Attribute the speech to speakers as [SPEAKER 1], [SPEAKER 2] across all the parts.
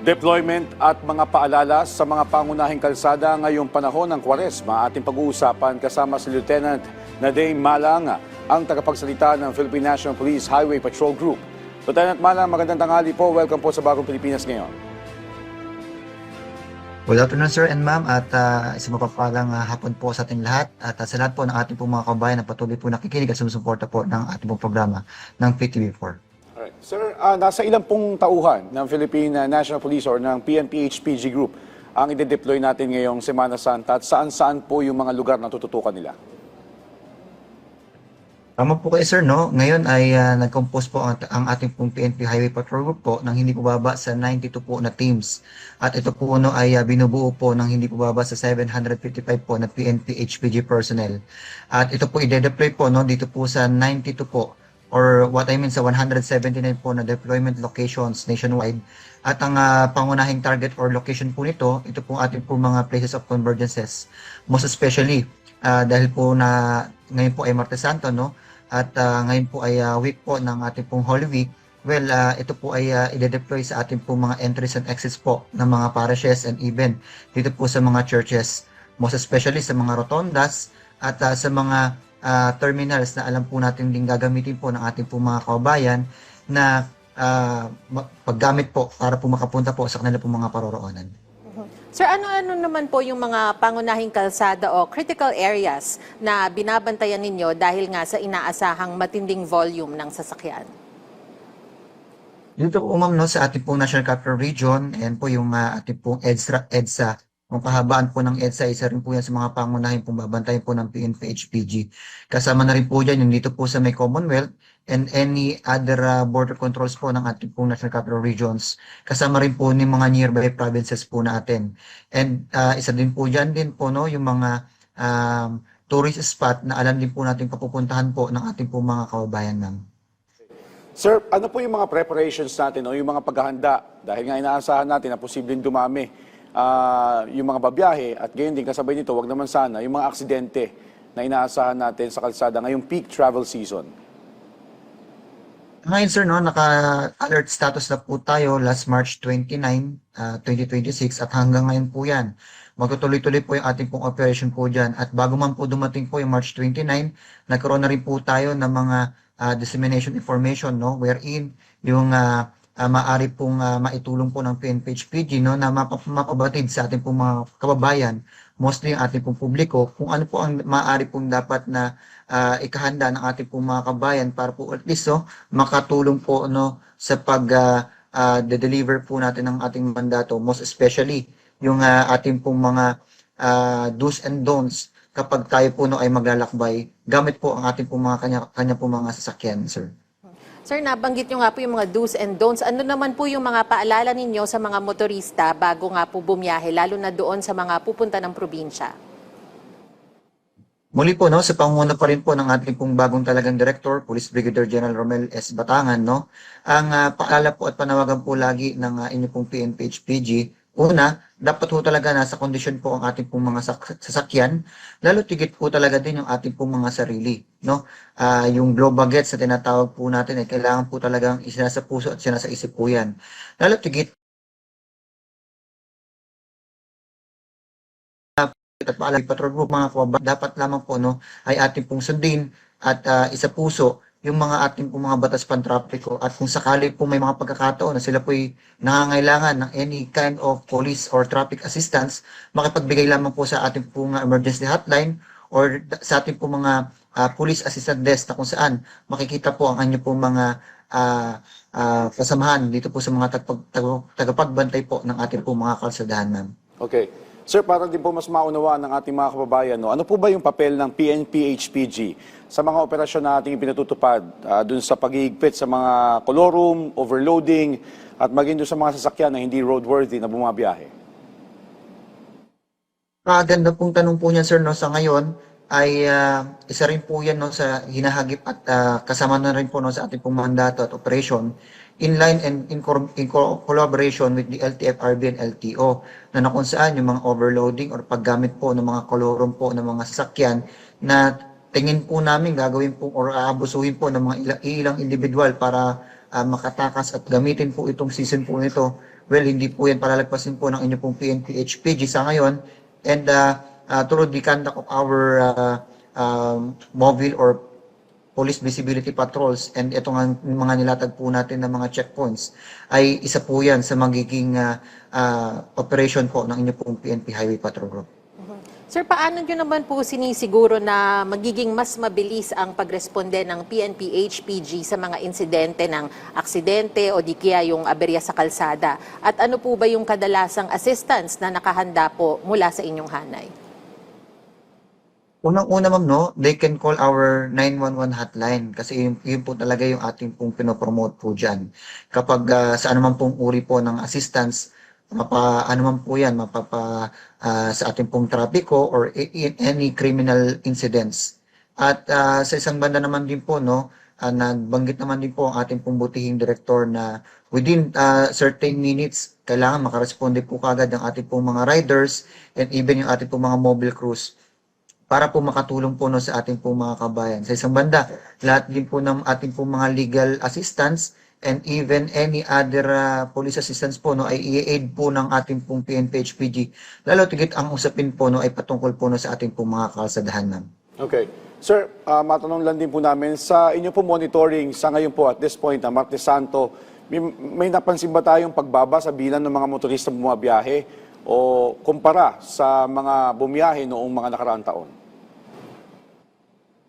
[SPEAKER 1] Deployment at mga paalala sa mga pangunahing kalsada ngayong panahon ng Kwaresma ating pag-uusapan kasama si Lieutenant Nadeem Malang, ang tagapagsalita ng Philippine National Police Highway Patrol Group. Lieutenant Malang, magandang tanghali po. Welcome po sa Bagong Pilipinas ngayon.
[SPEAKER 2] Good afternoon, sir and ma'am, at isang mapapalang hapon po sa ating lahat at sa lahat po ng ating pong mga kabayan na patuloy po nakikinig at sumusuporta po ng ating pong programa ng PTV4.
[SPEAKER 1] Alright. Sir, nasa ilang pong tauhan ng Philippine National Police or ng PNP-HPG Group ang ide-deploy natin ngayong Semana Santa at saan-saan po yung mga lugar na tututukan nila?
[SPEAKER 2] Tama po kayo, sir, no? Ngayon ay nag-compose po ang ating pong PNP Highway Patrol Group po ng hindi po baba sa 92 po na teams. At ito po no, ay binubuo po ng hindi po baba sa 755 po na PNP HPG personnel. At ito po ide-deploy po no, dito po sa 92 po or what I mean sa 179 po na deployment locations nationwide. At ang pangunahing target or location po nito, ito po ating po mga places of convergences. Most especially dahil po na ngayon po ay Martes Santo, no? At ngayon po ay week po ng ating pong Holy Week. Well, ito po ay ide-deploy sa ating pong mga entries and exits po ng mga parishes and even dito po sa mga churches. Most especially sa mga rotondas at sa mga terminals na alam po natin din gagamitin po ng ating pong mga kababayan na paggamit po para po makapunta po sa kanila pong mga paroroonan.
[SPEAKER 3] Sir, ano-ano naman po yung mga pangunahing kalsada o critical areas na binabantayan ninyo dahil nga sa inaasahang matinding volume ng sasakyan?
[SPEAKER 2] Dito po ma'am no, sa ating pong National Capital Region, and po yung ating pong EDSA, ang kahabaan po ng EDSA, isa rin po yan sa mga pangunahing pong babantayan po ng PNP HPG. Kasama na rin po dyan yung dito po sa may Commonwealth and any other border controls po ng ating pong National Capital Regions. Kasama rin po ng mga nearby provinces po natin. And isa din po dyan din po no, yung mga tourist spot na alam din po natin papupuntahan po ng ating pong mga kababayan ma'am.
[SPEAKER 1] Sir, ano po yung mga preparations natin o yung mga paghahanda? Dahil nga inaasahan natin na posibleng dumami yung mga babiyahe at gayon din kasabay nito, wag naman sana, yung mga aksidente na inaasahan natin sa kalsada ngayong peak travel season.
[SPEAKER 2] Ngayon sir, no, naka-alert status na po tayo last March 29, 2026 at hanggang ngayon po yan. Magtutuloy-tuloy po yung ating pong operation po dyan. At bago man po dumating po yung March 29, nagkaroon na rin po tayo ng mga dissemination information, no, wherein yung maaari pong maitulong po ng PNP-HPG no, na mapabatid sa ating pong mga kababayan, mostly yung ating pong publiko, kung ano po ang maaari pong dapat na ikahanda ng ating pong mga kababayan para po at least no, makatulong po no, sa pag-deliver po natin ng ating mandato, most especially yung ating pong mga do's and don'ts kapag tayo po no, ay maglalakbay gamit po ang ating pong mga kanya pong mga sasakyan, sir.
[SPEAKER 3] Sir, nabanggit nyo nga po yung mga do's and don'ts. Ano naman po yung mga paalala ninyo sa mga motorista bago nga po bumiyahe, lalo na doon sa mga pupunta ng probinsya?
[SPEAKER 2] Muli po, no, sa pangunguna pa rin po ng ating pong bagong talagang Director, Police Brigadier General Romel S. Batangan, no, ang paalala po at panawagan po lagi ng inyong pong PNP-HPG, una, dapat po talaga nasa kondisyon po ang ating pong mga sasakyan, lalo tigit po talaga din yung ating pong mga sarili, no? Yung blow bagets na tinatawag po natin ay kailangan po talagang isinasa puso at isinasa isip po yan. Lalo tigit at paalala patrol group mga kababayan, dapat lamang po no ay ating pong sundin at isa puso yung mga ating pong mga batas pantrapiko at kung sakali po may mga pagkakataon na sila po'y nangangailangan ng any kind of police or traffic assistance, makipagbigay lamang po sa ating pong emergency hotline or sa ating pong mga police assistant desk na kung saan makikita po ang anyo pong mga kasamahan dito po sa mga tagapagbantay po ng ating pong mga kalsadahan, ma'am.
[SPEAKER 1] Okay. Sir, para din po mas maunawaan ng ating mga kababayan, no, ano po ba yung papel ng PNP-HPG sa mga operasyon na ating pinatutupad dun sa pag-iigpit sa mga colorum, overloading, at maging dun sa mga sasakyan na hindi roadworthy na bumabiyahe?
[SPEAKER 2] Ganda pong tanong po niyan, sir, no, sa ngayon ay isa rin po yan no, sa hinahagip at kasama na rin po no, sa ating pong mandato at operation in line and in collaboration with the LTFRB and LTO na kung saan yung mga overloading or paggamit po ng mga kolorum po ng mga sasakyan na tingin po namin gagawin po or aabusuhin po ng mga ilang individual para makatakas at gamitin po itong season po nito well, hindi po yan palalagpasin po ng inyo pong PNP HPG sa ngayon. And through the conduct of our mobile or police visibility patrols and ito nga mga nilatag po natin ng mga checkpoints ay isa po yan sa magiging operation po ng inyo pong PNP Highway Patrol Group.
[SPEAKER 3] Sir, paano nyo naman po sinisiguro na magiging mas mabilis ang pagresponde ng PNP HPG sa mga insidente ng aksidente o di kaya yung aberya sa kalsada? At ano po ba yung kadalasang assistance na nakahanda po mula sa inyong hanay?
[SPEAKER 2] Unang-una ma'am, no, they can call our 911 hotline kasi yun po talaga yung ating pong pinopromote po dyan. Kapag sa anuman pong uri po ng assistance, anuman po yan, sa ating pong trapiko or in any criminal incidents. At sa isang banda naman din po, no, nagbanggit naman din po ang ating pong butihing direktor na within certain minutes, kailangan makaresponde po kagad ang ating pong mga riders and even yung ating pong mga mobile crews para po makatulong po no, sa ating pong mga kabayan. Sa isang banda, lahat din po ng ating pong mga legal assistance and even any other police assistance po no, ay i-aid po ng ating pong PNP HPG. Lalo tigit ang usapin po no, ay patungkol po no, sa ating pong mga kalsadahan ma'am.
[SPEAKER 1] Okay. Sir, matanong lang din po namin, sa inyo po monitoring sa ngayon po at this point, Martes Santo, may napansin ba tayong pagbaba sa bilang ng mga motorista bumabiyahe o kumpara sa mga bumiyahe noong mga nakaraang taon?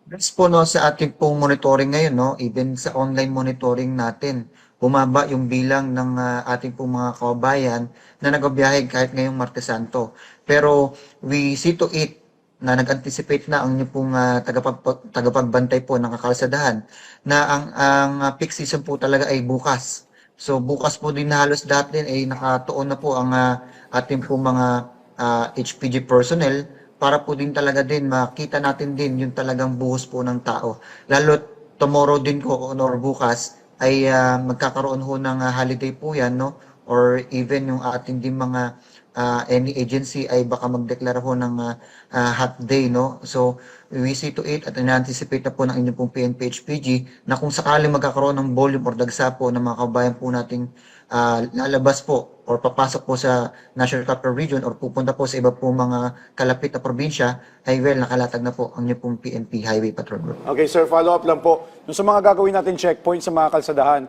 [SPEAKER 2] That's po no, sa ating pong monitoring ngayon, no, even sa online monitoring natin, bumaba yung bilang ng ating pong mga kababayan na nagbabiyahe kahit ngayong Martes Santo. Pero we see to it na nag-anticipate na ang inyong pong tagapagbantay po ng kakalsadahan na ang peak season po talaga ay bukas. So bukas po din na halos lahat din ay nakatuon na po ang ating po mga HPG personnel para po din talaga din makita natin din yung talagang buhos po ng tao. Lalo tomorrow din ko or bukas ay magkakaroon ho ng holiday po yan, no? Or even yung ating din mga any agency ay baka magdeklara ho ng hot day, no? So we see to it at in-anticipate na po ng inyong pong PNP HPG na kung sakaling magkakaroon ng volume or dagsa po ng mga kabayan po nating lalabas po or papasok po sa National Capital Region or pupunta po sa iba po mga kalapit na probinsya, ay well, nakalatag na po ang inyong pong PNP Highway Patrol Group.
[SPEAKER 1] Okay, sir, follow up lang po. Yung sa mga gagawin natin checkpoint sa mga kalsadahan,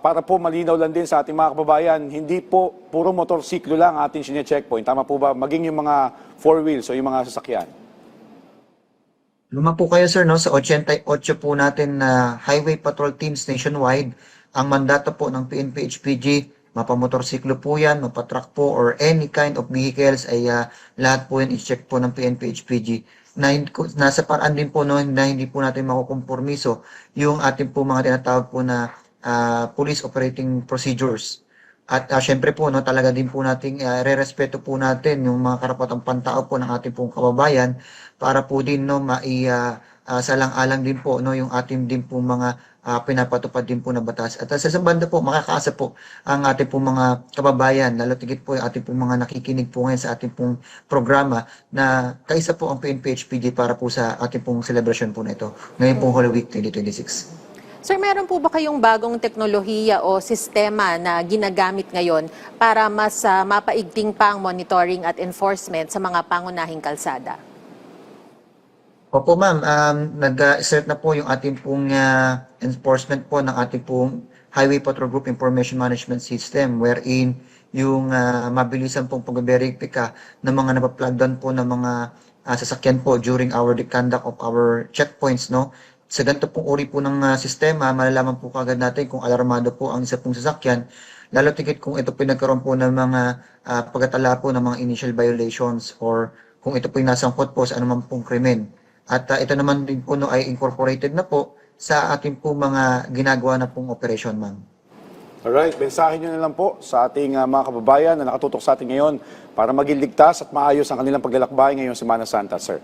[SPEAKER 1] para po malinaw lang din sa ating mga kababayan, hindi po puro motorsiklo lang ating sine-checkpoint. Tama po ba? Maging yung mga four wheels o yung mga sasakyan.
[SPEAKER 2] Luma po kayo sir, no, sa 88 po natin na highway patrol teams nationwide. Ang mandato po ng PNP HPG, mapamotorsiklo po yan, mapatruck po, or any kind of vehicles ay lahat po yan i-check po ng PNP HPG. Nasa paraan din po no, na hindi po natin makukompormiso yung ating po mga tinatawag po na police operating procedures. At syempre po, no, talaga din po nating re-respeto po natin yung mga karapatang pantao po ng ating pong kababayan para po din no, salang-alang din po no, yung ating din po mga pinapatupad din po na batas. At sa isang banda po, makakaasa po ang ating pong mga kababayan, lalo tigit po yung ating pong mga nakikinig po ngayon sa ating pong programa na kaisa po ang PNP HPG para po sa ating pong celebration po na ito. Ngayon pong Holy Week 2026.
[SPEAKER 3] Sir, meron po ba kayong bagong teknolohiya o sistema na ginagamit ngayon para mas mapaigting pa ang monitoring at enforcement sa mga pangunahing kalsada?
[SPEAKER 2] Opo ma'am, nag-start na po yung ating pong enforcement po ng ating pong Highway Patrol Group Information Management System wherein yung mabilisan pong pag-verify ng mga napaplug down po ng mga sasakyan po during the conduct of our checkpoints, no? Sa ganito pong uri po ng sistema, malalaman po kagad natin kung alarmado po ang isa pong sasakyan, lalo tigit kung ito pinagkaroon po ng mga pagkatala po ng mga initial violations or kung ito po yung nasangkot po sa anumang pong krimen. At ito naman din po no, ay incorporated na po sa ating po mga ginagawa na pong operation, ma'am.
[SPEAKER 1] Alright, mensahe nyo na lang po sa ating mga kababayan na nakatutok sa atin ngayon para maging ligtas at maayos ang kanilang paglalakbay ngayong Semana Santa, sir.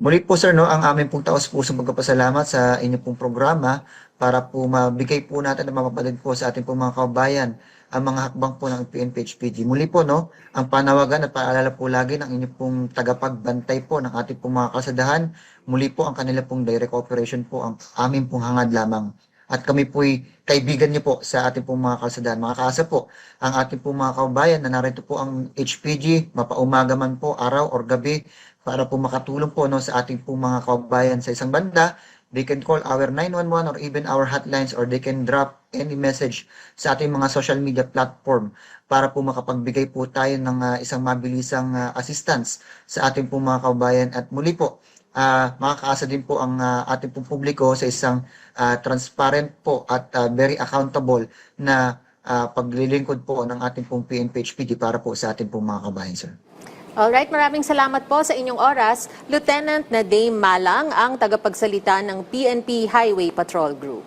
[SPEAKER 2] Muli po sir, no, ang aming pong taos-pusong pagpapasalamat sa inyong pong programa para po mabigay po natin at mapapalad po sa ating pong mga kababayan ang mga hakbang po ng PNP HPG. Muli po, no, ang panawagan at paalala po lagi ng inyong pong tagapagbantay po ng ating pong mga kalsadahan. Muli po ang kanila pong direct operation po ang aming pong hangad lamang. at kami po'y kaibigan niyo po sa ating pong mga kalsadaan. Mga kaasa po, ang ating pong mga kababayan na narito po ang HPG, mapaumaga man po, araw or gabi, para po makatulong po no, sa ating pong mga kababayan sa isang banda. They can call our 911 or even our hotlines, or they can drop any message sa ating mga social media platform para po makapagbigay po tayo ng isang mabilisang assistance sa ating pong mga kababayan. At muli po, makakaasa din po ang ating pong publiko sa isang transparent po at very accountable na paglilingkod po ng ating pong PNP-HPG para po sa ating pong mga kabayan, sir.
[SPEAKER 3] Alright, maraming salamat po sa inyong oras. Lieutenant Nadame Malang, ang tagapagsalita ng PNP Highway Patrol Group.